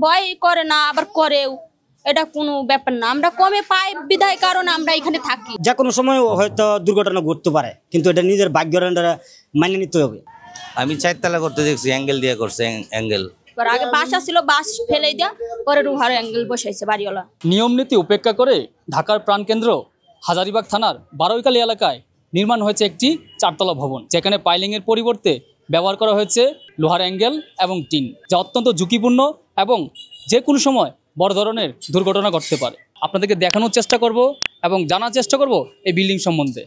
ভয় করে না, আবার করেও, এটা কোনো ব্যাপার না। আমরা কমে পাই বিধায় কারণে আমরা এখানে থাকি। যে কোনো সময় হয়তো দুর্ঘটনা ঘটতে পারে, কিন্তু এটা নিজের ভাগ্যের মানিয়ে নিতে হবে। আমি 4 তলা করতে দেখছি, অ্যাঙ্গেল দিয়ে করছে, অ্যাঙ্গেল। আগে বাসা ছিল, বাস ফেলে দেয়া পরে রুহার অ্যাঙ্গেল বসাইছে বাড়িওয়ালা। নিয়ম নীতি উপেক্ষা করে ঢাকার প্রাণকেন্দ্র হাজারীবাগ থানার বারৈখালী এলাকায় নির্মাণ হয়েছে একটি 4 তলা ভবন, যেখানে পাইলিংয়ের পরিবর্তে ব্যবহার করা হয়েছে লোহার অ্যাঙ্গেল এবং টিন, যা অত্যন্ত ঝুঁকিপূর্ণ এবং যে কোনো সময় বড় ধরনের দুর্ঘটনা ঘটতে পারে। আপনাদেরকে দেখানোর চেষ্টা করব এবং জানার চেষ্টা করব এই বিল্ডিং সম্বন্ধে।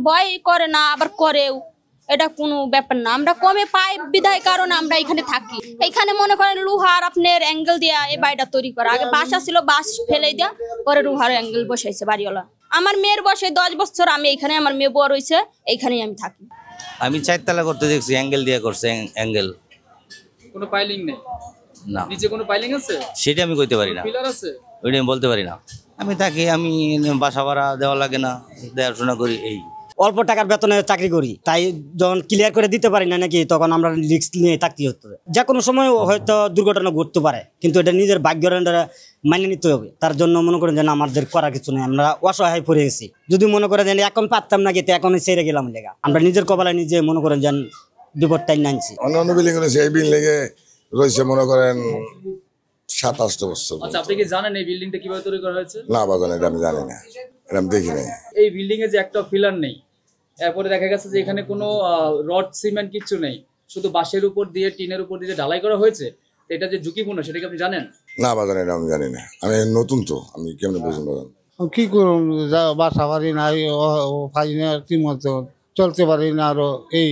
ভয় করে না, আবার করেও, এটা কোনো ব্যাপার না। আমরা কমে পাই বিধায় কারণে আমরা এখানে থাকি। এখানে মনে করেন লোহার আপনার অ্যাঙ্গেল দিয়া এই বাড়িটা তৈরি করা। আগে বাসা ছিল, বাস ফেলে দেয়া পরে লোহার অ্যাঙ্গেল বসাইছে বাড়িওয়ালা। আমার মেয়ের বয়সে 10 বছর, আমি এখানে, আমার মেয়ে বড় হয়েছে, এইখানেই আমি থাকি। আমি 4 তলা করতে দেখছি, অ্যাঙ্গেল দিয়ে করছে, অ্যাঙ্গেল। কোনো পাইলিং নেই? না। নিচে কোনো পাইলিং আছে? সেটা আমি কইতে পারি না। পিলার আছে? ওইটা আমি বলতে পারি না। আমি থাকি, আমি বাসা ভাড়া দেওয়া লাগে না, দেখাশোনা করি। এই অল্প টাকার বেতনে চাকরি করি, তাই যখন ক্লিয়ার করে দিতে পারি না নাকি, তখন আমরা রিস্ক নিয়ে থাকতে হতে হবে। যে কোনো সময় হয়তো দুর্ঘটনা ঘটতে পারে, কিন্তু এটা নিজের ভাগ্যের মানিয়ে নিতে হবে। তার জন্য মনে করেন যে আমাদের করার কিছু নেই, আমরা অসহায় পড়ে গেছি। যদি মনে করেন যে এখন পারতাম না গেতে, এখন ছেড়ে গেলাম লেগা, আমরা নিজের কপালে নিজে মনে করেন যে বিপদটাই নাইছি। অন্য বিল্ডিং রয়েছে, এই বিল্ডিং এ রয়েছে মনে করেন 27 বছর। আচ্ছা, আপনি কি জানেন এই বিল্ডিংটা কিভাবে তৈরি করা হয়েছে? না বাজান, এটা আমি জানি না, এটা আমি দেখি নাই। এই বিল্ডিং এ যে একটা পিলার নেই, এরপরে দেখা গেছে যে এখানে কোনো রড সিমেন্ট কিছু নেই, শুধু বাঁশের উপর দিয়ে, টিনের উপর দিয়ে ঢালাই করা হয়েছে। এটা যে ঝুঁকিপূর্ণ, সেটা কি আপনি জানেন? না বাজান, এটা আমি জানি না, আমি নতুন তো, আমি কেমনে বুঝুন বাজান। কি করুন, বাসা পারি না, পারি না, ঠিক মতো চলতে পারি না, আরো এই